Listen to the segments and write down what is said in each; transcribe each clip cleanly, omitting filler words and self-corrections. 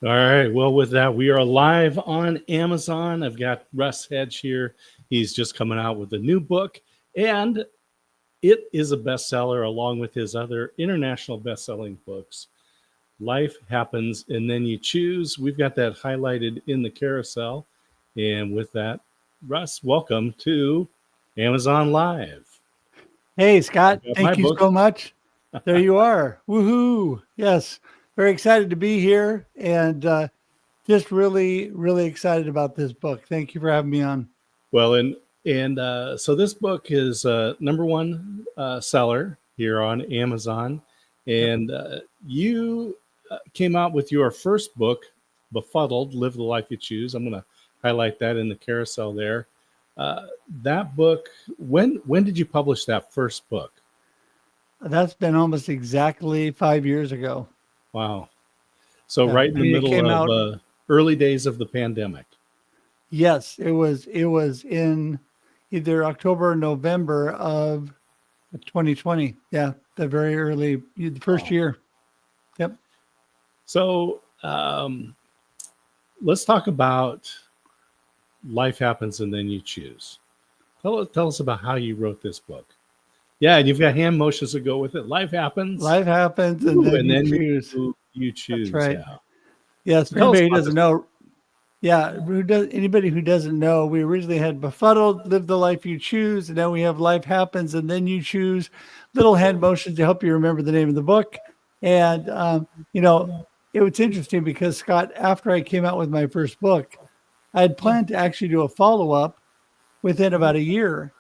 All right. Well, with that, we are live on Amazon. I've got Russ Hedge here. He's just coming out with a new book, and it is a bestseller along with his other international best-selling books. Life Happens, and Then You Choose. We've got that highlighted in the carousel. And with that, Russ, welcome to Amazon Live. Hey, Scott, Got my thank you book. so much. There you are. Woohoo. Yes, very excited to be here and just really, really excited about this book. Thank you for having me on. Well, and so this book is number one seller here on Amazon, Yep. and you came out with your first book, Befuddled: Live the Life You Choose. I'm going to highlight that in the carousel there. Uh, that book. When did you publish that first book? That's been almost exactly 5 years ago. Wow. So Yeah. right in I the mean, it middle came out. of early days of the pandemic. Yes, it was in either October or November of 2020. Yeah, the very early, the first Wow. year. Yep. So let's talk about Life Happens and Then You Choose. Tell us about how you wrote this book. Yeah, and you've got hand motions to go with it. Life happens, Life happens and ooh, then and you then choose. you That's choose. right. Yeah. Yes, So for tell us anybody who about this doesn't book. know, yeah, anybody who doesn't know, we originally had Befuddled, Live the Life You Choose, and now we have Life Happens, and Then You Choose. Little hand motions to help you remember the name of the book. And, you know, it was interesting because, Scott, after I came out with my first book, I had planned to actually do a follow up within about a year.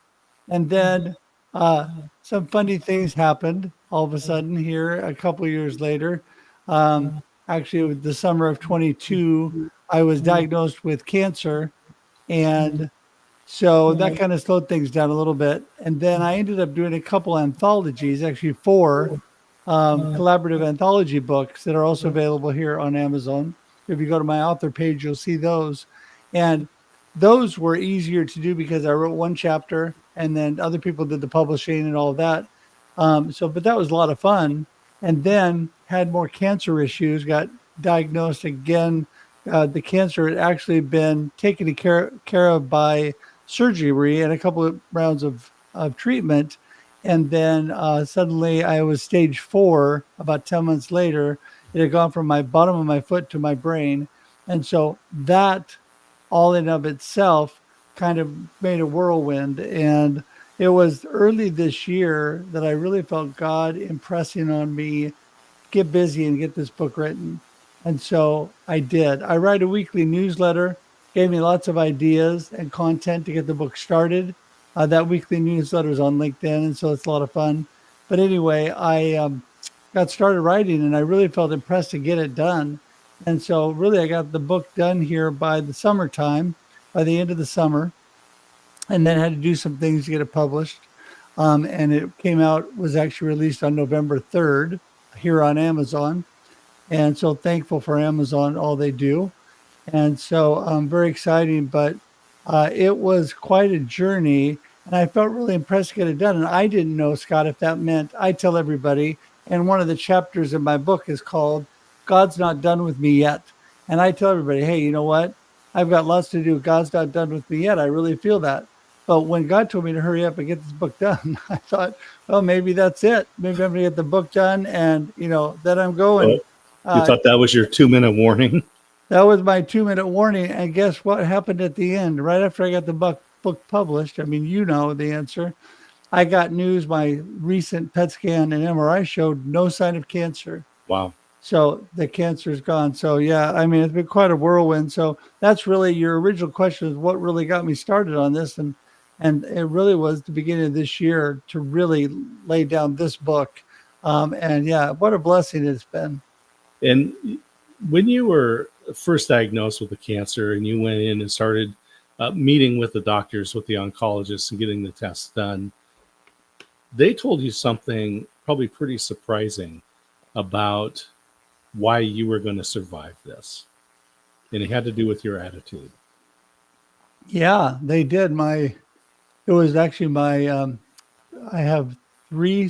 And then uh, some funny things happened all of a sudden here a couple of years later. Um, Actually, with the summer of 22, I was diagnosed with cancer. And so that kind of slowed things down a little bit. And then I ended up doing a couple anthologies, actually four collaborative anthology books that are also available here on Amazon. If you go to my author page, you'll see those. And those were easier to do because I wrote one chapter and then other people did the publishing and all of that. But that was a lot of fun. And then had more cancer issues, got diagnosed again. The cancer had actually been taken care of by surgery and a couple of rounds of treatment. And then suddenly I was stage 4 about 10 months later. It had gone from my bottom of my foot to my brain. And so that all in of itself kind of made a whirlwind. And it was early this year that I really felt God impressing on me, get busy and get this book written. And so I did. I write a weekly newsletter, gave me lots of ideas and content to get the book started. That weekly newsletter is on LinkedIn, and so it's a lot of fun. But anyway, I got started writing, and I really felt impressed to get it done. And so, really, I got the book done here by the summertime, by the end of the summer, and then had to do some things to get it published. And it came out, was actually released on November 3rd here on Amazon. And so thankful for Amazon, all they do. And so very exciting, but it was quite a journey. And I felt really impressed to get it done. And I didn't know, Scott, if that meant I tell everybody. And one of the chapters in my book is called God's Not Done With Me Yet. And I tell everybody, hey, you know what? I've got lots to do. God's not done with me yet. I really feel that. But when God told me to hurry up and get this book done, I thought, well, maybe that's it. Maybe I'm going to get the book done and, then I'm Oh, going. you Uh, thought that was your 2 minute warning? that was my 2 minute warning. And guess what happened at the end? Right after I got the book published, I mean, you know the answer. I got news my recent PET scan and MRI showed no sign of cancer. Wow. So the cancer is gone. So, yeah, I mean, it's been quite a whirlwind. So that's really your original question is what really got me started on this. And it really was the beginning of this year to really lay down this book. And yeah, what a blessing it's been. And when you were first diagnosed with the cancer and you went in and started meeting with the doctors, with the oncologists, and getting the tests done, they told you something probably pretty surprising about why you were going to survive this. And it had to do with your attitude. Yeah, they did. It was actually I have three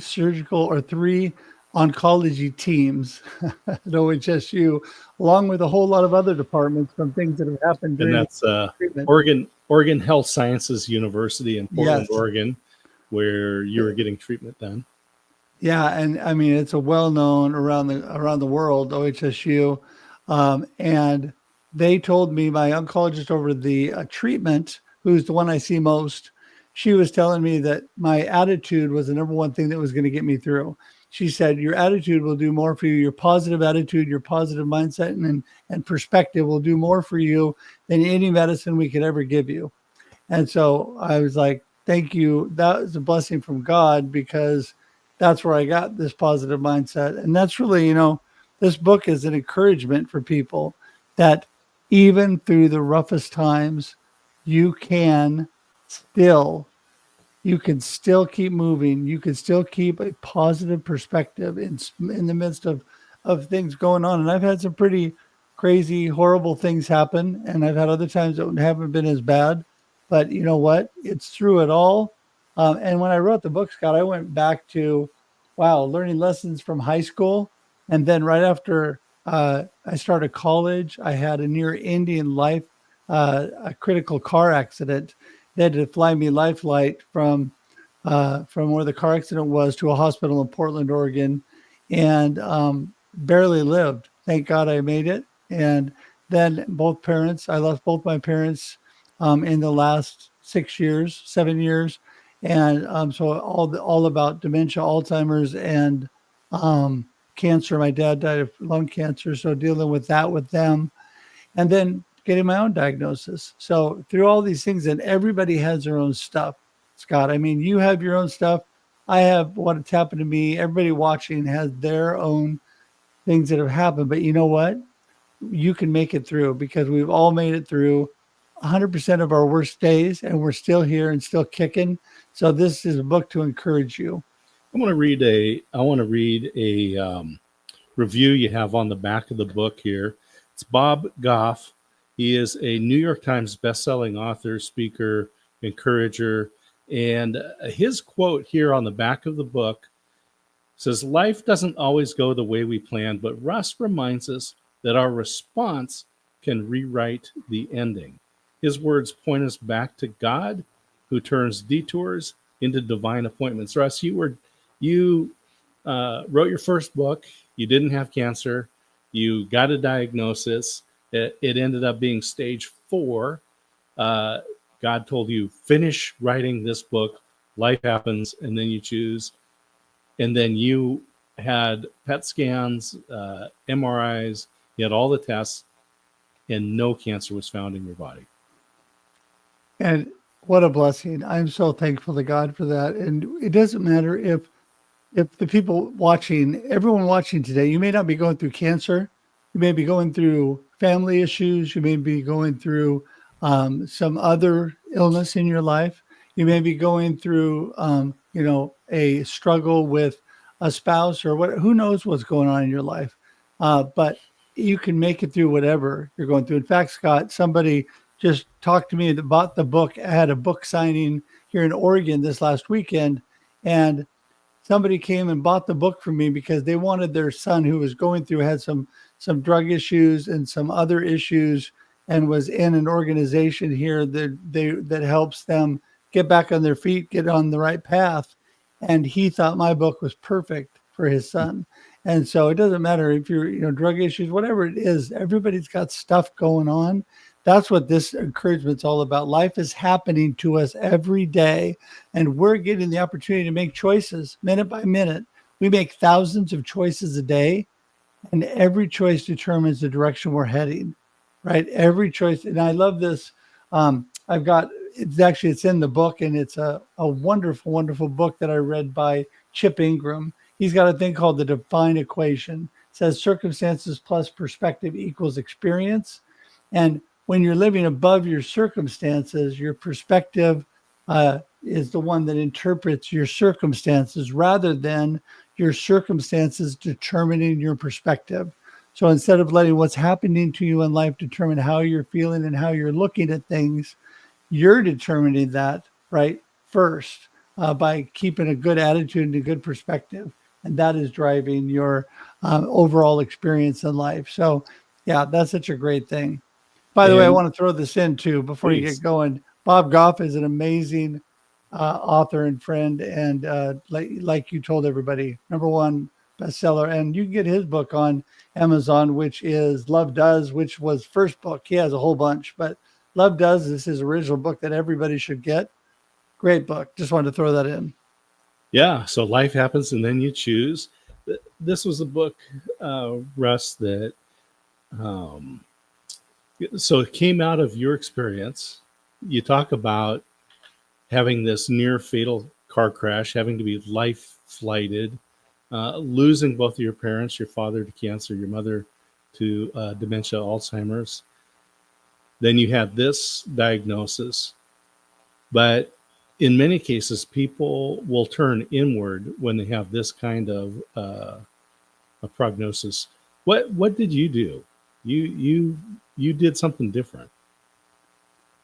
oncology teams at OHSU, along with a whole lot of other departments from things that have happened And during the that's treatment. Oregon Health Sciences University in Portland, Yes. Oregon, where you were getting treatment done. Yeah, and I mean it's a well-known around the world, OHSU, and they told me, my oncologist over the treatment, who's the one I see most, she was telling me that my attitude was the number one thing that was going to get me through. She said, your attitude will do more for you. Your positive attitude, your positive mindset, and perspective will do more for you than any medicine we could ever give you. And so I was like, thank you. That was a blessing from God, because that's where I got this positive mindset. And that's really, this book is an encouragement for people that even through the roughest times, you can still you can still keep moving. You can still keep a positive perspective in the midst of things going on. And I've had some pretty crazy, horrible things happen, and I've had other times that haven't been as bad. But you know what? It's through it all. And when I wrote the book, Scott, I went back to, wow, learning lessons from high school, and then right after I started college, I had a near-ending life, a critical car accident. They had to fly me life flight from where the car accident was to a hospital in Portland, Oregon, and barely lived. Thank God I made it. And then I lost both my parents in the last 7 years. And so all about dementia, Alzheimer's, and cancer. My dad died of lung cancer, so dealing with that with them, and then getting my own diagnosis. So through all these things, and everybody has their own stuff, Scott. I mean, you have your own stuff. I have what's happened to me. Everybody watching has their own things that have happened. But you know what? You can make it through, because we've all made it through 100% of our worst days, and we're still here and still kicking. So this is a book to encourage you. I want to read a review you have on the back of the book here. It's Bob Goff. He is a New York Times bestselling author, speaker, encourager. And his quote here on the back of the book says, life doesn't always go the way we planned, but RUSS reminds us that our response can rewrite the ending. His words point us back to God, who turns detours into divine appointments. Russ, you wrote your first book. You didn't have cancer. You got a diagnosis. It ended up being stage 4. God told you, finish writing this book. Life happens, and then you choose. And then you had PET scans, MRIs. You had all the tests, and no cancer was found in your body. And what a blessing. I'm so thankful to God for that. And it doesn't matter if the people watching, everyone watching today, you may not be going through cancer. You may be going through family issues. You may be going through some other illness in your life. You may be going through, a struggle with a spouse or what. Who knows what's going on in your life? But you can make it through whatever you're going through. In fact, Scott, somebody just talked to me that bought the book. I had a book signing here in Oregon this last weekend, and somebody came and bought the book from me because they wanted their son, who was going through, had some drug issues and some other issues, and was in an organization here that helps them get back on their feet, get on the right path. And he thought my book was perfect for his son. And so it doesn't matter if you're, drug issues, whatever it is, everybody's got stuff going on. That's what this encouragement's all about. Life is happening to us every day, and we're getting the opportunity to make choices minute by minute. We make thousands of choices a day, and every choice determines the direction we're heading, right? Every choice. And I love this. It's in the book, and it's a wonderful, wonderful book that I read by Chip Ingram. He's got a thing called the Define Equation. It says circumstances plus perspective equals experience. And when you're living above your circumstances, your perspective is the one that interprets your circumstances rather than your circumstances determining your perspective. So instead of letting what's happening to you in life determine how you're feeling and how you're looking at things, you're determining that right first by keeping a good attitude and a good perspective. and that is driving your overall experience in life. So, yeah, that's such a great thing. By the way, I And want to throw this in too before you get please, going. Bob Goff is an amazing author and friend, and like you told everybody, #1 bestseller. And you can get his book on Amazon, which is Love Does, which was first book. He has a whole bunch, but Love Does is his original book that everybody should get. Great book. Just wanted to throw that in. yeah. So life happens, and then you choose. This was a book, Russ, that um, so it came out of your experience. You talk about having this near fatal car crash, having to be life flighted, losing both of your parents, your father to cancer, your mother to dementia, Alzheimer's. Then you had this diagnosis. But in many cases, people will turn inward when they have this kind of a prognosis. What did you do? You did something different.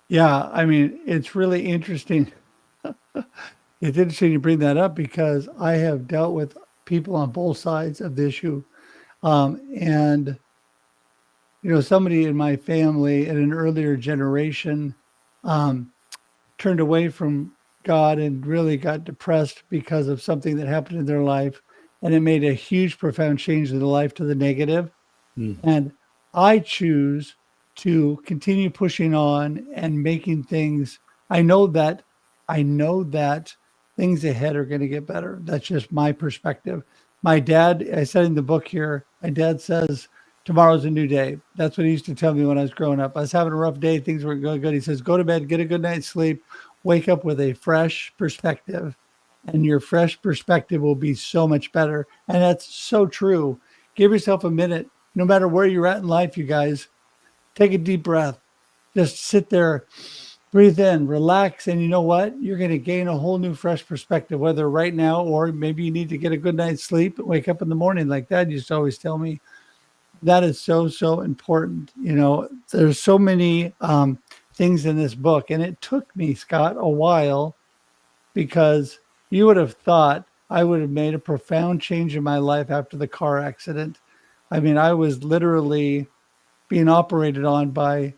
Yeah, I mean, it's really interesting. It's interesting you bring that up because I have dealt with people on both sides of the issue. And, somebody in my family in an earlier generation um, turned away from God and really got depressed because of something that happened in their life. And it made a huge, profound change in their life to the negative. Mm. And I choose to continue pushing on and making things. I know that things ahead are going to get better. That's just my perspective. My dad, I said in the book here, my dad says, tomorrow's a new day. That's what he used to tell me when I was growing up. I was having a rough day. Things weren't going good. He says, go to bed, get a good night's sleep, wake up with a fresh perspective. And your fresh perspective will be so much better. And that's so true. Give yourself a minute, no matter where you're at in life, you guys, take a deep breath. Just sit there, breathe in, relax. And you know what? You're going to gain a whole new, fresh perspective, whether right now or maybe you need to get a good night's sleep and wake up in the morning like that. You used to always tell me that is so, so important. There's so many things in this book. And it took me, Scott, a while because you would have thought I would have made a profound change in my life after the car accident. I mean, I was literally being operated on by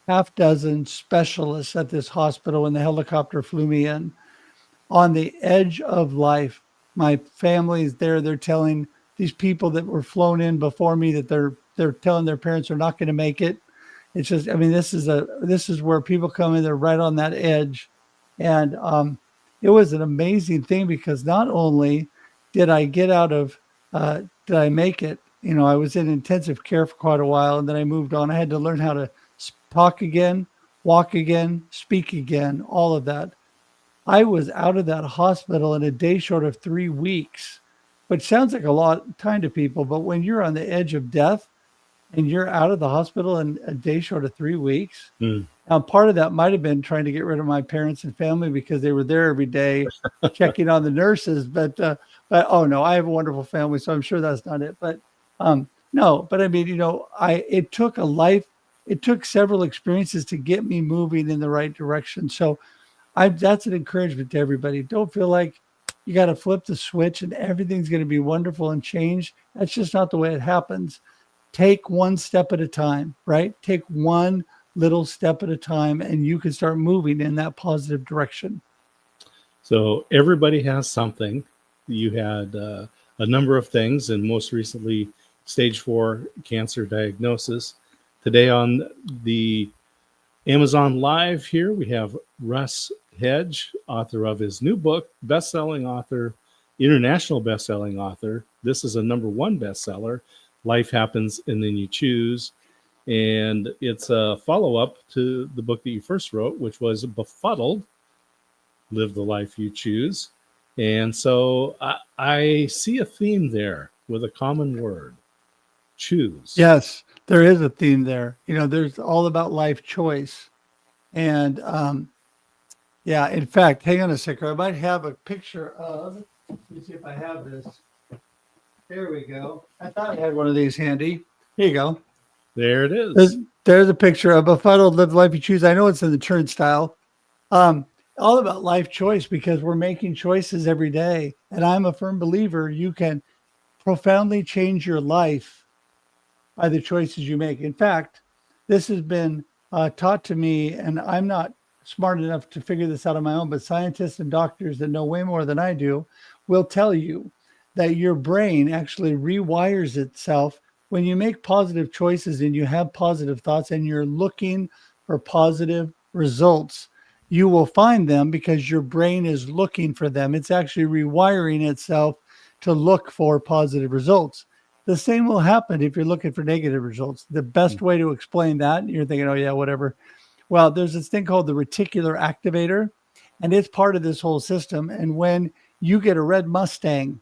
half dozen specialists at this hospital when the helicopter flew me in on the edge of life. My family is there. They're telling these people that were flown in before me that they're telling their parents they're not going to make it. It's just, I mean, this is where people come in. They're right on that edge. And it was an amazing thing because not only did I get out of, did I make it? I was in intensive care for quite a while, and then I moved on. I had to learn how to talk again, walk again, speak again, all of that. I was out of that hospital in a day short of 3 weeks, which sounds like a lot of time to people, but when you're on the edge of death and you're out of the hospital in a day short of 3 weeks, Mm. now part of that might have been trying to get rid of my parents and family because they were there every day checking on the nurses. But oh no, I have a wonderful family, so I'm sure that's not it. But no, but I mean, it took several experiences to get me moving in the right direction. So that's an encouragement to everybody. Don't feel like you got to flip the switch and everything's going to be wonderful and change. That's just not the way it happens. Take one step at a time, right? Take one little step at a time and you can start moving in that positive direction. So everybody has something. You had a number of things, and most recently, stage 4 cancer diagnosis. Today on the Amazon Live here, we have Russ Hedge, author of his new book, best-selling author, international best-selling author. This is a #1 bestseller, Life Happens and Then You Choose. And it's a follow-up to the book that you first wrote, which was Befuddled, Live the Life You Choose. And so I see a theme there with a common word, choose. Yes, there is a theme there. There's all about life choice. And yeah, in fact, hang on a second. I might have a picture of, let me see if I have this. There we go. I thought I had one of these handy. Here you go. There it is. There's a picture of Befuddled, Live the Life You Choose. I know it's in the turnstile. all about life choice because we're making choices every day. And I'm a firm believer you can profoundly change your life by the choices you make. In fact, this has been taught to me, and I'm not smart enough to figure this out on my own, but scientists and doctors that know way more than I do will tell you that your brain actually rewires itself when you make positive choices and you have positive thoughts and you're looking for positive results. You will find them because your brain is looking for them. It's actually rewiring itself to look for positive results. The same will happen if you're looking for negative results. The best way to explain that, you're thinking, oh, yeah, whatever. Well, there's this thing called the reticular activator, and it's part of this whole system. And when you get a red Mustang,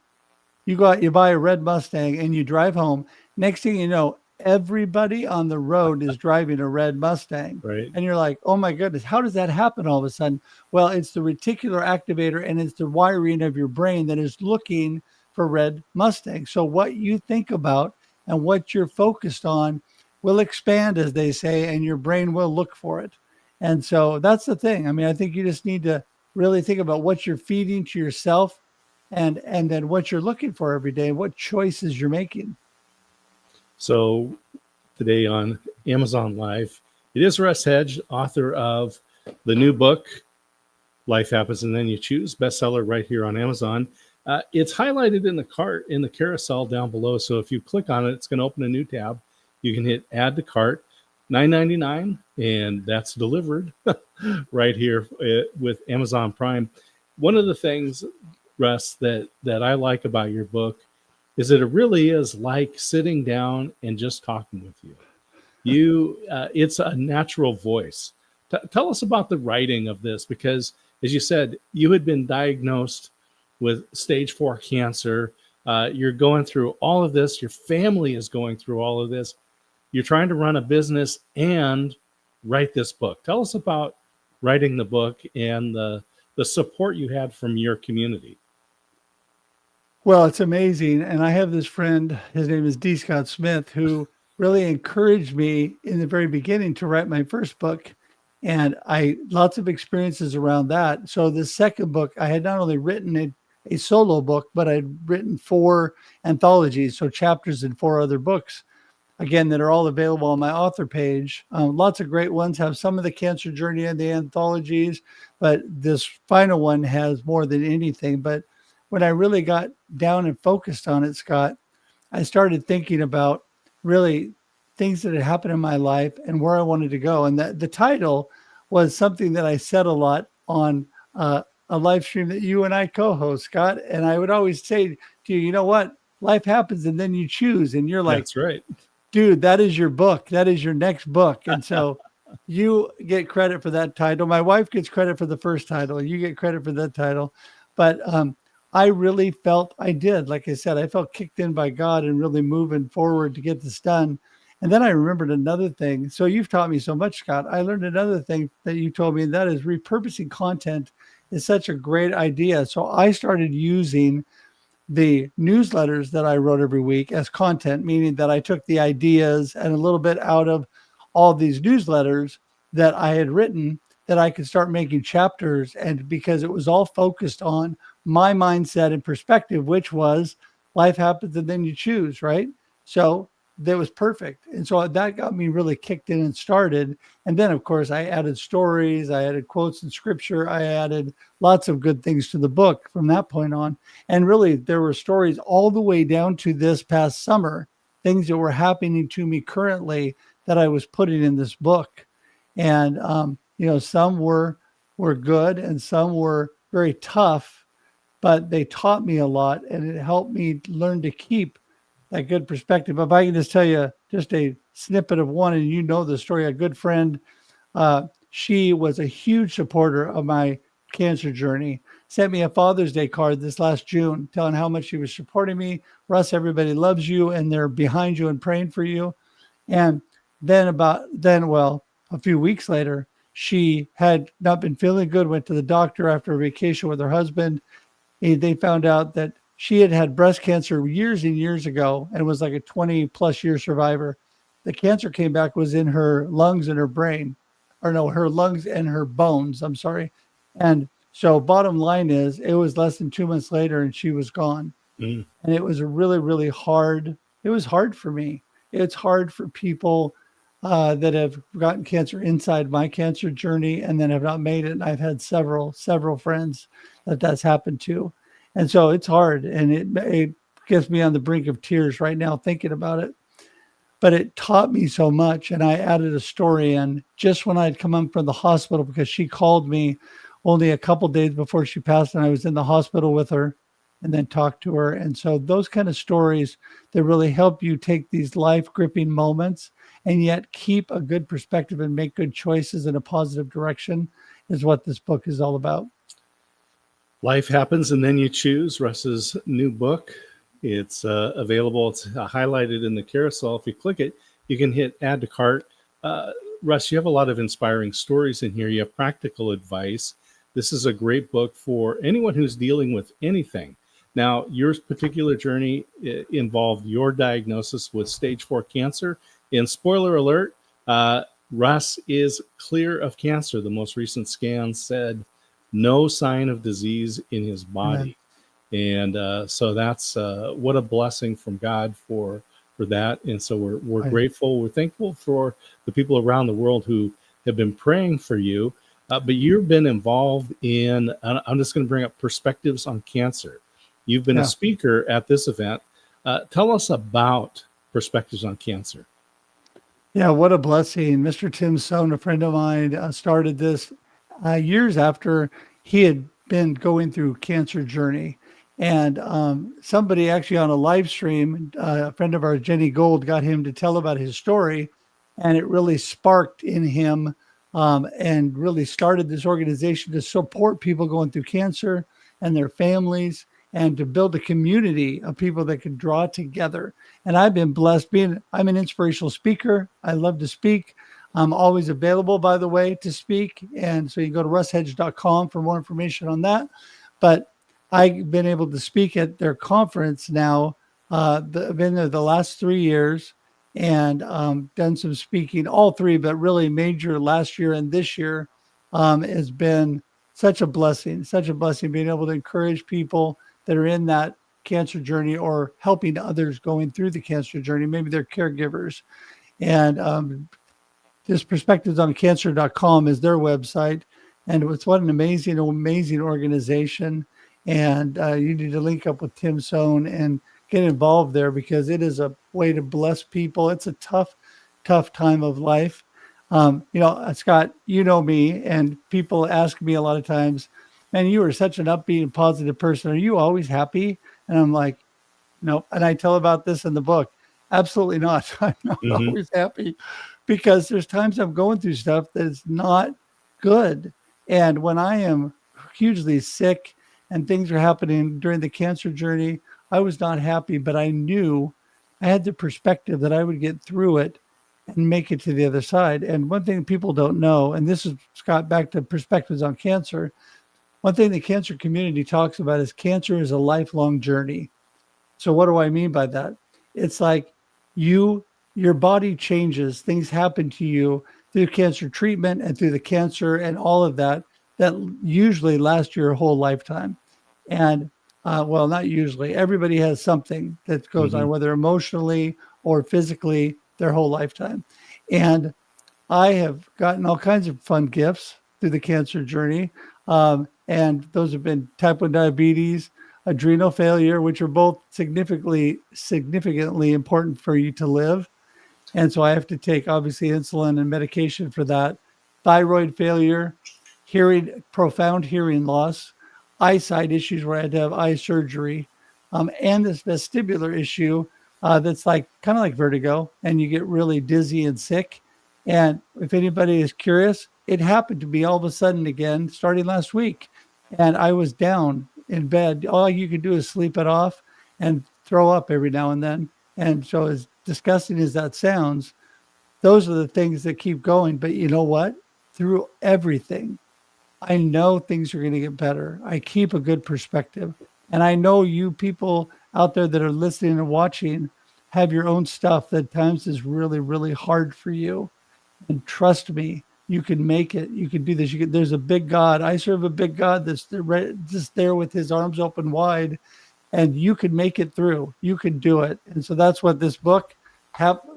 you go out, you buy a red Mustang, and you drive home. Next thing you know, everybody on the road is driving a red Mustang. Right. And you're like, oh my goodness, how does that happen all of a sudden? Well, it's the reticular activator, and it's the wiring of your brain that is looking for red Mustangs. So what you think about and what you're focused on will expand, as they say, and your brain will look for it. And so that's the thing. I mean, I think you just need to really think about what you're feeding to yourself and then what you're looking for every day and what choices you're making. So today on Amazon Live, it is Russ Hedge, author of the new book, Life Happens and Then You Choose, bestseller right here on Amazon. It's highlighted in the cart, in the carousel down below. So if you click on it, it's going to open a new tab. You can hit add to cart, $9.99, and that's delivered right here with Amazon Prime. One of the things, Russ, that I like about your book is that it really is like sitting down and just talking with you. It's a natural voice. Tell us about the writing of this, because as you said, you had been diagnosed with stage 4 cancer. You're going through all of this. Your family is going through all of this. You're trying to run a business and write this book. Tell us about writing the book and the support you had from your community. Well, it's amazing. And I have this friend, his name is D. Scott Smith, who really encouraged me in the very beginning to write my first book. And lots of experiences around that. So the second book, I had not only written a solo book, but I'd written 4 anthologies, so chapters in 4 other books, again, that are all available on my author page. Lots of great ones have some of the cancer journey in the anthologies, but this final one has more than anything. But when I really got down and focused on it, Scott, I started thinking about really things that had happened in my life and where I wanted to go. And the title was something that I said a lot on a live stream that you and I co-host, Scott. And I would always say to you, you know what? Life happens and then you choose. And you're like, that's right, dude, that is your book. That is your next book. And so you get credit for that title. My wife gets credit for the first title. You get credit for that title. But I really felt I did. Like I said, I felt kicked in by God and really moving forward to get this done. And then I remembered another thing. So you've taught me so much, Scott. I learned another thing that you told me, and that is repurposing content is such a great idea. So I started using the newsletters that I wrote every week as content, meaning that I took the ideas and a little bit out of all these newsletters that I had written, that I could start making chapters. And because it was all focused on my mindset and perspective, which was life happens and then you choose, right? So that was perfect. And so that got me really kicked in and started. And then, of course, I added stories, I added quotes in scripture, I added lots of good things to the book from that point on. And really, there were stories all the way down to this past summer, things that were happening to me currently that I was putting in this book. And, some were good and some were very tough, but they taught me a lot and it helped me learn to keep that good perspective. If I can just tell you just a snippet of one, and you know the story, a good friend, she was a huge supporter of my cancer journey, sent me a Father's Day card this last June telling how much she was supporting me. Russ, everybody loves you and they're behind you and praying for you. And then a few weeks later, she had not been feeling good, went to the doctor after a vacation with her husband. They found out that she had breast cancer years and years ago and was like a 20 plus year survivor. The cancer came back, was in her lungs and her brain, or no, her lungs and her bones. I'm sorry. And so bottom line is it was less than 2 months later and she was gone. Mm. And it was a really, really hard. It was hard for me. It's hard for people that have gotten cancer inside my cancer journey and then have not made it. And I've had several friends that's happened to. And so it's hard. And it gets me on the brink of tears right now thinking about it. But it taught me so much. And I added a story in just when I'd come home from the hospital because she called me only a couple days before she passed. And I was in the hospital with her and then talked to her. And so those kind of stories that really help you take these life gripping moments and yet keep a good perspective and make good choices in a positive direction is what this book is all about. Life Happens and Then You Choose, Russ's new book. It's available. It's highlighted in the carousel. If you click it, you can hit add to cart. Russ, you have a lot of inspiring stories in here. You have practical advice. This is a great book for anyone who's dealing with anything. Now, your particular journey involved your diagnosis with stage 4 cancer. And spoiler alert, Russ is clear of cancer. The most recent scan said no sign of disease in his body. Amen. And so that's what a blessing from God for that. And so we're grateful. We're thankful for the people around the world who have been praying for you. But you've been involved in, I'm just going to bring up Perspectives on Cancer. You've been a speaker at this event. Tell us about Perspectives on Cancer. Yeah, what a blessing. Mr. Tim Sohn, a friend of mine, started this years after he had been going through cancer journey. And somebody actually on a live stream, a friend of ours, Jenny Gold, got him to tell about his story. And it really sparked in him and really started this organization to support people going through cancer and their families and to build a community of people that could draw together. And I've been blessed I'm an inspirational speaker. I love to speak. I'm always available, by the way, to speak. And so you go to RUSSHEDGE.com for more information on that. But I've been able to speak at their conference now. I've been there the last 3 years and done some speaking, all three, but really major last year and this year has been such a blessing being able to encourage people that are in that cancer journey or helping others going through the cancer journey. Maybe they're caregivers. And this perspectivesoncancer.com is their website. And it's what an amazing organization. And you need to link up with Tim Sohn and get involved there because it is a way to bless people. It's a tough time of life. Scott, you know me, and people ask me a lot of times, man, you are such an upbeat and positive person. Are you always happy? And I'm like, no. And I tell about this in the book. Absolutely not. I'm not always happy because there's times I'm going through stuff that is not good. And when I am hugely sick and things are happening during the cancer journey, I was not happy, but I knew I had the perspective that I would get through it and make it to the other side. And one thing people don't know, and this is, Scott, back to Perspectives on Cancer. One thing the cancer community talks about is cancer is a lifelong journey. So what do I mean by that? It's like your body changes, things happen to you through cancer treatment and through the cancer and all of that usually lasts your whole lifetime. And well, not usually. Everybody has something that goes on, whether emotionally or physically, their whole lifetime. And I have gotten all kinds of fun gifts through the cancer journey. And those have been type 1 diabetes, adrenal failure, which are both significantly important for you to live. And so I have to take, obviously, insulin and medication for that. Thyroid failure, profound hearing loss, eyesight issues where I had to have eye surgery, and this vestibular issue that's kind of like vertigo, and you get really dizzy and sick. And if anybody is curious, it happened to me all of a sudden again, starting last week. And I was down in bed. All you could do is sleep it off and throw up every now and then. And so as disgusting as that sounds, those are the things that keep going. But you know what? Through everything, I know things are going to get better. I keep a good perspective. And I know you people out there that are listening and watching have your own stuff that at times is really, really hard for you. And trust me, You can make it. You can do this. There's a big God. I serve a big God that's just there with his arms open wide, and you can make it through. You can do it. And so that's what this book,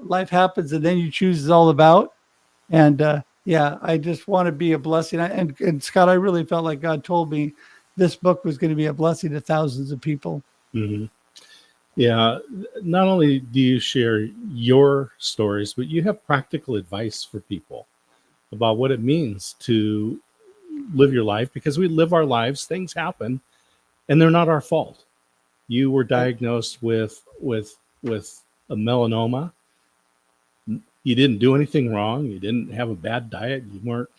Life Happens and Then You Choose, is all about. And yeah, I just want to be a blessing. And Scott, I really felt like God told me this book was going to be a blessing to thousands of people. Mm-hmm. Yeah. Not only do you share your stories, but you have practical advice for people about what it means to live your life, because we live our lives, things happen, and they're not our fault. You were diagnosed with a melanoma. You didn't do anything wrong. You didn't have a bad diet. You weren't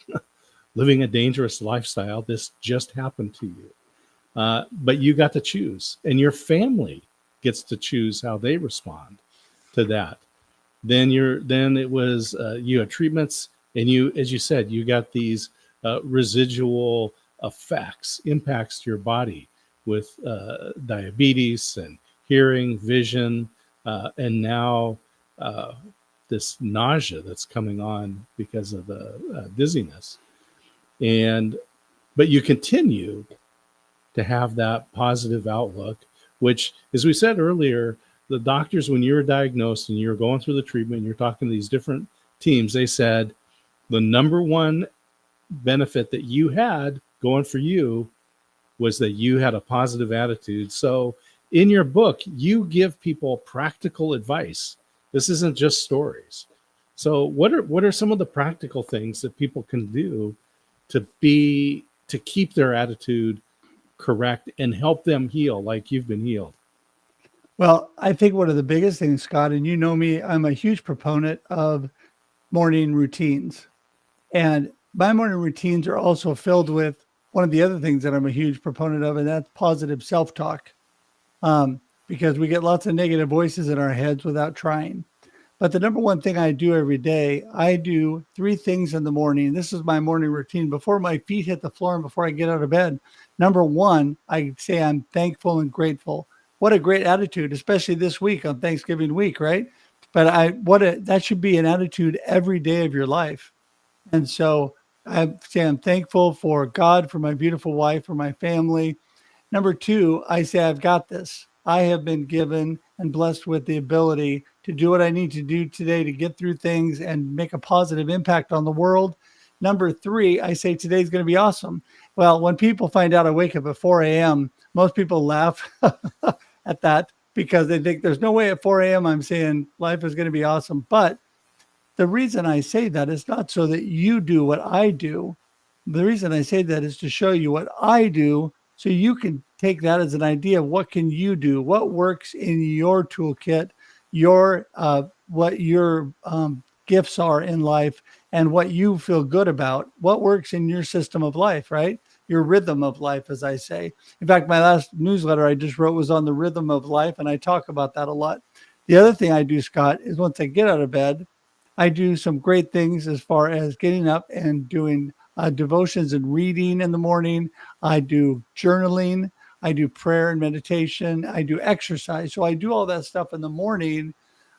living a dangerous lifestyle. This just happened to you. But you got to choose, and your family gets to choose how they respond to that. Then it was you had treatments, and you, as you said, you got these residual impacts to your body with diabetes and hearing, vision, and now this nausea that's coming on because of the dizziness. But you continue to have that positive outlook, which, as we said earlier, the doctors, when you were diagnosed and you were going through the treatment, and you're talking to these different teams, they said the number one benefit that you had going for you was that you had a positive attitude. So in your book, you give people practical advice. This isn't just stories. So what are some of the practical things that people can do to keep their attitude correct and help them heal like you've been healed? Well, I think one of the biggest things, Scott, and you know me, I'm a huge proponent of morning routines. And my morning routines are also filled with one of the other things that I'm a huge proponent of, and that's positive self-talk. Because we get lots of negative voices in our heads without trying. But the number one thing I do every day, I do 3 things in the morning. This is my morning routine before my feet hit the floor and before I get out of bed. Number one, I say I'm thankful and grateful. What a great attitude, especially this week on Thanksgiving week, right? But that should be an attitude every day of your life. And so I say I'm thankful for God, for my beautiful wife, for my family. Number 2, I say I've got this. I have been given and blessed with the ability to do what I need to do today to get through things and make a positive impact on the world. Number 3, I say today's going to be awesome. Well, when people find out I wake up at 4 a.m., most people laugh at that because they think there's no way at 4 a.m. I'm saying life is going to be awesome. But the reason I say that is not so that you do what I do. The reason I say that is to show you what I do, so you can take that as an idea of what can you do, what works in your toolkit, what your gifts are in life, and what you feel good about, what works in your system of life, right? Your rhythm of life, as I say. In fact, my last newsletter I just wrote was on the rhythm of life, and I talk about that a lot. The other thing I do, Scott, is once I get out of bed, I do some great things as far as getting up and doing devotions and reading in the morning. I do journaling. I do prayer and meditation. I do exercise. So I do all that stuff in the morning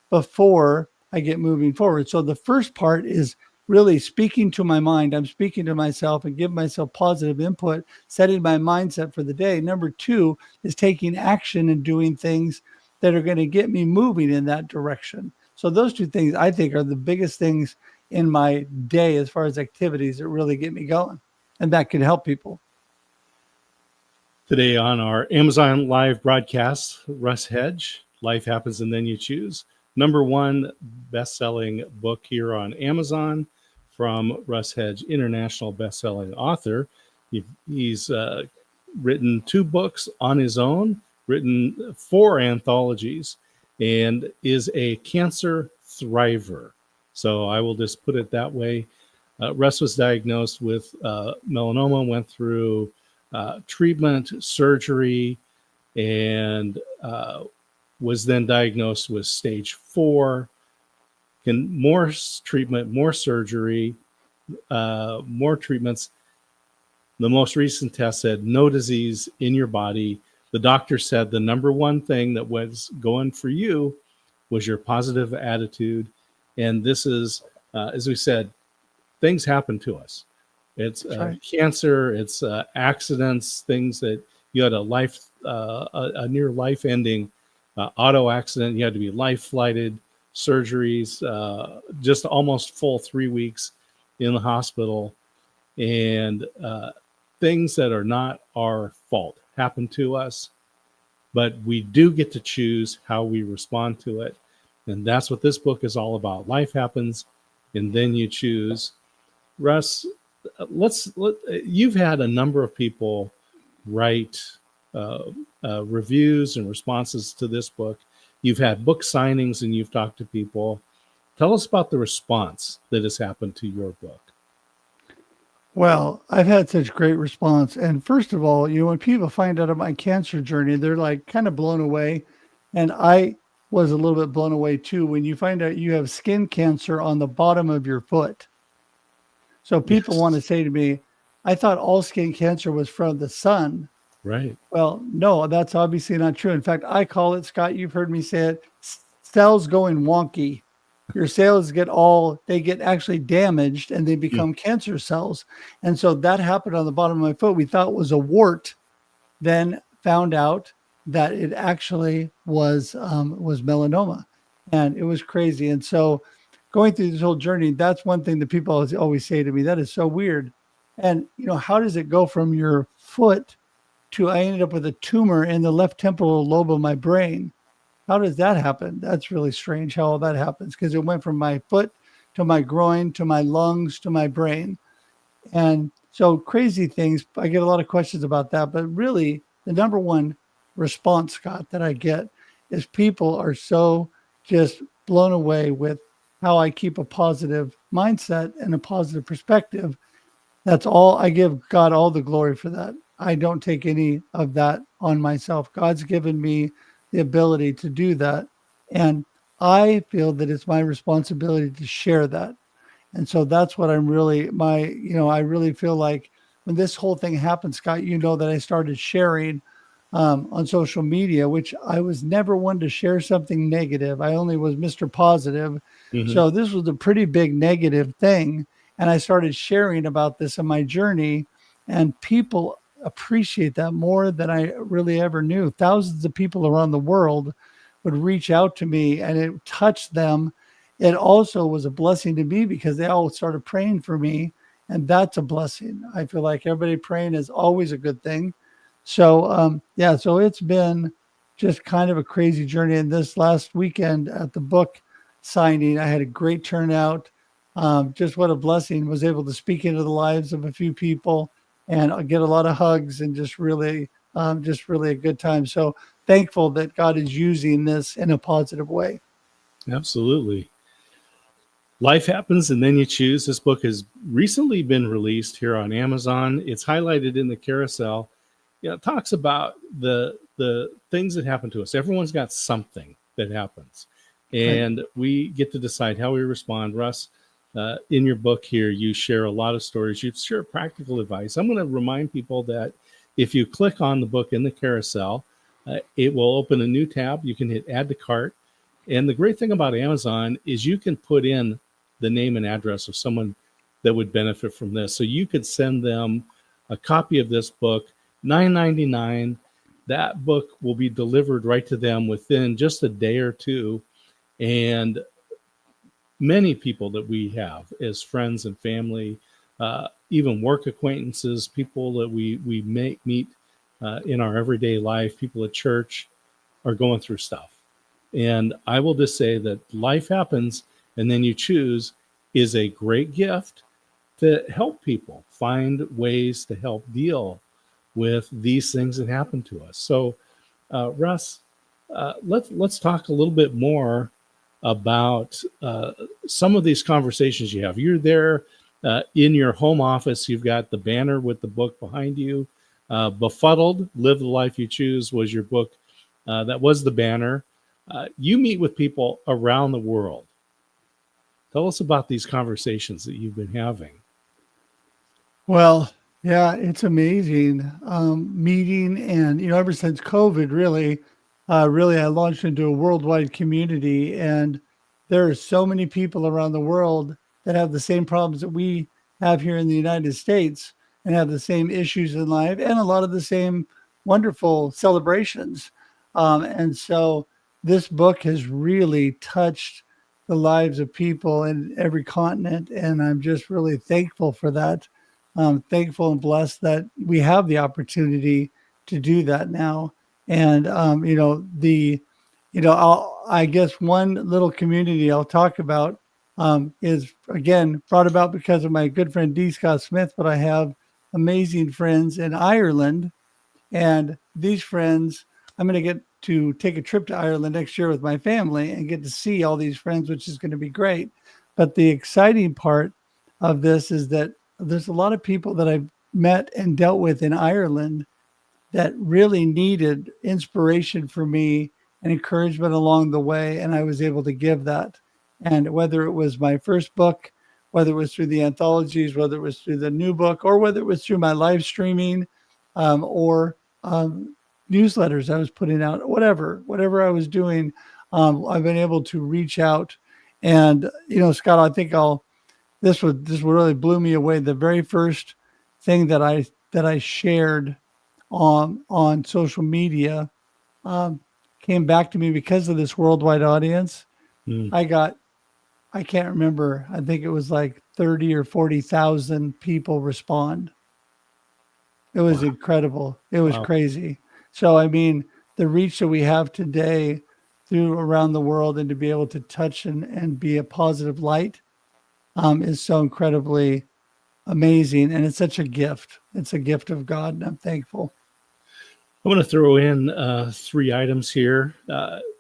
before I get moving forward. So the first part is really speaking to my mind. I'm speaking to myself and giving myself positive input, setting my mindset for the day. Number 2 is taking action and doing things that are going to get me moving in that direction. So those 2 things I think are the biggest things in my day as far as activities that really get me going, and that can help people. Today on our Amazon live broadcast, Russ Hedge, Life Happens and Then You Choose. Number 1 best-selling book here on Amazon from Russ Hedge, international best-selling author. He's written 2 books on his own, written 4 anthologies, and is a cancer thriver. So I will just put it that way. Russ was diagnosed with melanoma, went through treatment, surgery, and was then diagnosed with stage 4. More treatment, more surgery, more treatments. The most recent test said no disease in your body. The doctor said the number 1 thing that was going for you was your positive attitude. And this is, as we said, things happen to us. It's That's right. cancer, it's accidents, things that you had a near life ending auto accident. You had to be life flighted, surgeries, just almost full 3 weeks in the hospital, and things that are not our fault happen to us, but we do get to choose how we respond to it. And that's what this book is all about. Life happens, and then you choose. Russ, you've had a number of people write reviews and responses to this book. You've had book signings and you've talked to people. Tell us about the response that has happened to your book. Well, I've had such great response. And first of all, when people find out of my cancer journey, they're like kind of blown away. And I was a little bit blown away too when you find out you have skin cancer on the bottom of your foot. So people want to say to me, I thought all skin cancer was from the sun. Right. Well, no, that's obviously not true. In fact, I call it, Scott, you've heard me say it, cells going wonky. Your cells get actually damaged and they become cancer cells. And so that happened on the bottom of my foot. We thought it was a wart, then found out that it actually was melanoma, and it was crazy. And so going through this whole journey, that's one thing that people always say to me, that is so weird. And, how does it go from your foot to I ended up with a tumor in the left temporal lobe of my brain? How does that happen? That's really strange how all that happens, because it went from my foot to my groin to my lungs to my brain. And so crazy things. I get a lot of questions about that. But really, the number one response, Scott, that I get is people are so just blown away with how I keep a positive mindset and a positive perspective. That's all. I give God all the glory for that. I don't take any of that on myself. God's given me the ability to do that. And I feel that it's my responsibility to share that. And so that's what I'm really, I really feel like when this whole thing happened, Scott, that I started sharing on social media, which I was never one to share something negative. I only was Mr. Positive. Mm-hmm. So this was a pretty big negative thing. And I started sharing about this in my journey, and people appreciate that more than I really ever knew. Thousands of people around the world would reach out to me and it touched them. It also was a blessing to me because they all started praying for me, and that's a blessing. I feel like everybody praying is always a good thing. So, so it's been just kind of a crazy journey. And this last weekend at the book signing, I had a great turnout. Just what a blessing. Was able to speak into the lives of a few people and get a lot of hugs, and just really a good time. So thankful that God is using this in a positive way. Absolutely. Life happens, and then you choose. This book has recently been released here on Amazon. It's highlighted in the carousel. It talks about the things that happen to us. Everyone's got something that happens, and we get to decide how we respond. Russ, in your book here, you share a lot of stories. You share practical advice. I'm going to remind people that if you click on the book in the carousel, it will open a new tab. You can hit add to cart. And the great thing about Amazon is you can put in the name and address of someone that would benefit from this. So you could send them a copy of this book, $9.99. That book will be delivered right to them within just a day or two. And many people that we have as friends and family, even work acquaintances, people that we meet in our everyday life, people at church, are going through stuff. And I will just say that life happens, and then you choose is a great gift to help people find ways to help deal with these things that happen to us. So, Russ, let's talk a little bit more about some of these conversations you have. You're there in your home office. You've got the banner with the book behind you. Befuddled, Live the Life You Choose was your book. That was the banner. You meet with people around the world. Tell us about these conversations that you've been having. Well, yeah, it's amazing meeting. And, ever since COVID, really, I launched into a worldwide community. And there are so many people around the world that have the same problems that we have here in the United States and have the same issues in life and a lot of the same wonderful celebrations. And so this book has really touched the lives of people in every continent. And I'm just really thankful for that. Thankful and blessed that we have the opportunity to do that now. And, I guess one little community I'll talk about is, again, brought about because of my good friend D. Scott Smith, but I have amazing friends in Ireland. And these friends, I'm going to get to take a trip to Ireland next year with my family and get to see all these friends, which is going to be great. But the exciting part of this is that there's a lot of people that I've met and dealt with in Ireland that really needed inspiration for me and encouragement along the way. And I was able to give that. And whether it was my first book, whether it was through the anthologies, whether it was through the new book, or whether it was through my live streaming or newsletters I was putting out, whatever I was doing, I've been able to reach out. And, Scott, I think this really blew me away. The very first thing that I shared on social media came back to me because of this worldwide audience. I can't remember. I think it was like 30 or 40,000 people respond. It was incredible. It was crazy. So, I mean, the reach that we have today through around the world and to be able to touch and be a positive light is so incredibly amazing. And it's such a gift. It's a gift of God, and I'm thankful. I'm going to throw in 3 items here.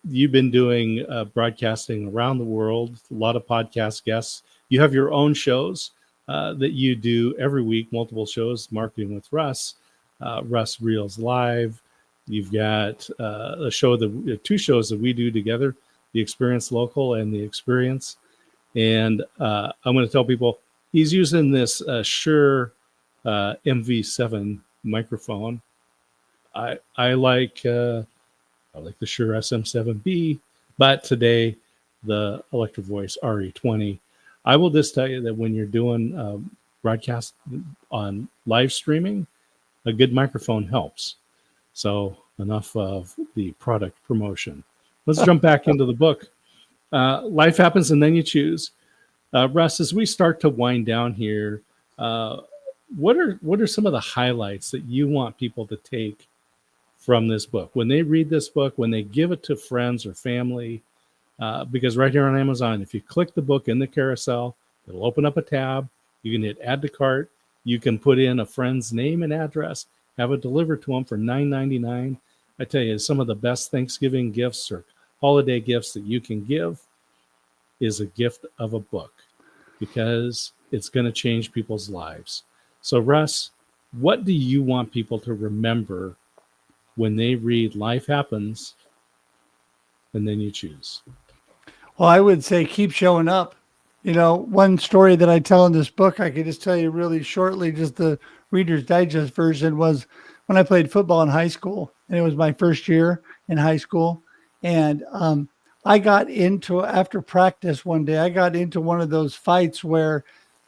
You've been doing broadcasting around the world, a lot of podcast guests. You have your own shows that you do every week, multiple shows, Marketing with Russ, Russ Reels Live. You've got 2 shows that we do together, The Experience Local and The Experience. And I'm going to tell people he's using this Shure MV7 microphone. I like the Shure SM7B, but today the Electro Voice RE20. I will just tell you that when you're doing broadcast on live streaming, a good microphone helps. So enough of the product promotion. Let's jump back into the book. Life happens and then you choose. Russ, as we start to wind down here, what are some of the highlights that you want people to take from this book when they read this book, when they give it to friends or family? Because right here on Amazon, if you click the book in the carousel, it'll open up a tab. You can hit add to cart. You can put in a friend's name and address, have it delivered to them for $9.99. I tell you, some of the best Thanksgiving gifts or holiday gifts that you can give is a gift of a book, because it's going to change people's lives. So, Russ, what do you want people to remember when they read Life Happens and Then You Choose? Well, I would say keep showing up. One story that I tell in this book, I could just tell you really shortly, just the Reader's Digest version, was when I played football in high school. And it was my first year in high school. And I got into, after practice one day, I got into one of those fights where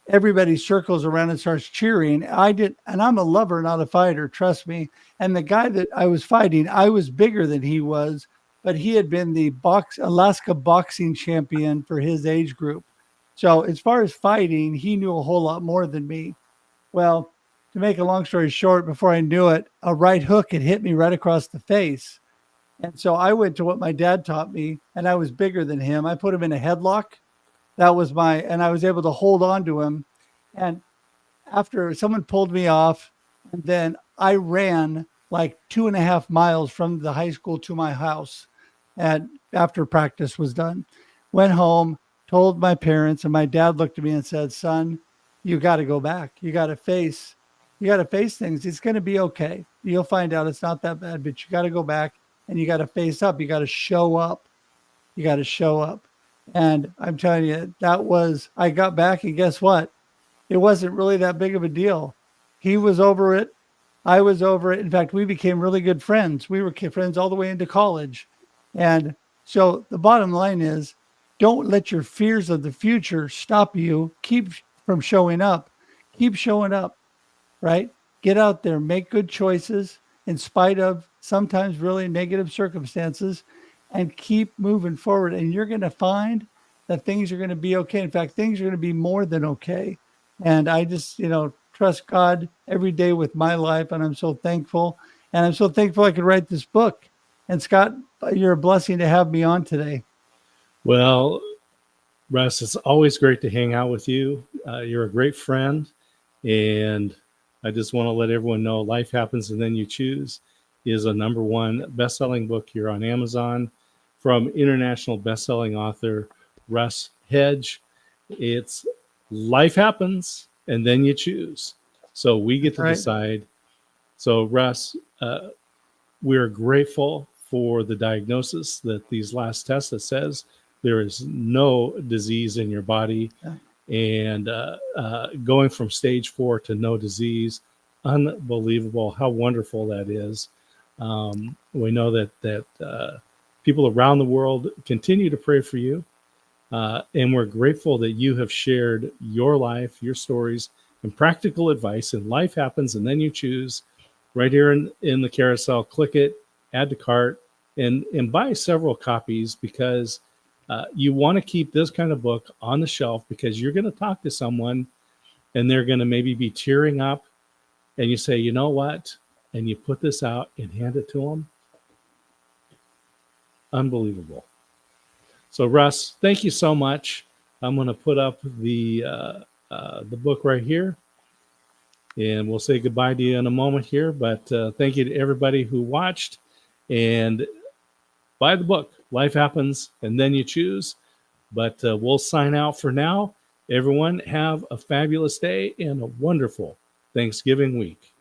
everybody circles around and starts cheering. And I'm a lover, not a fighter, trust me. And the guy that I was fighting, I was bigger than he was, but he had been the Alaska boxing champion for his age group. So as far as fighting, he knew a whole lot more than me. Well, to make a long story short, before I knew it, a right hook had hit me right across the face. And so I went to what my dad taught me, and I was bigger than him. I put him in a headlock. And I was able to hold on to him. And after someone pulled me off, and then I ran like 2.5 miles from the high school to my house. And after practice was done, went home, told my parents, and my dad looked at me and said, "Son, you got to go back. You got to face things. It's going to be okay. You'll find out it's not that bad, but you got to go back and you got to face up. You got to show up. You got to show up." And I'm telling you, I got back, and guess what? It wasn't really that big of a deal. He was over it. I was over it. In fact, we became really good friends. We were friends all the way into college. And so the bottom line is, don't let your fears of the future stop you. Keep from showing up. Keep showing up, right? Get out there, make good choices in spite of sometimes really negative circumstances, and keep moving forward. And you're going to find that things are going to be okay. In fact, things are going to be more than okay. And I just, trust God every day with my life. And I'm so thankful. And I'm so thankful I could write this book. And Scott, you're a blessing to have me on today. Well, Russ, it's always great to hang out with you. You're a great friend. And I just want to let everyone know Life Happens and Then You Choose is a #1 best-selling book here on Amazon from international best-selling author Russ Hedge. It's life happens and then you choose. So we get to decide. So Russ, we're grateful for the diagnosis that these last tests that says there is no disease in your body. And going from stage 4 to no disease, unbelievable how wonderful that is. We know that people around the world continue to pray for you. And we're grateful that you have shared your life, your stories, and practical advice. And Life Happens and Then You Choose right here in the carousel. Click it, add to cart, and buy several copies, because you want to keep this kind of book on the shelf, because you're going to talk to someone and they're going to maybe be tearing up, and you say, you know what? And you put this out and hand it to them. Unbelievable. So Russ, thank you so much. I'm going to put up the book right here, and we'll say goodbye to you in a moment here. But thank you to everybody who watched, and buy the book. Life Happens and Then You Choose. But we'll sign out for now. Everyone have a fabulous day and a wonderful Thanksgiving week.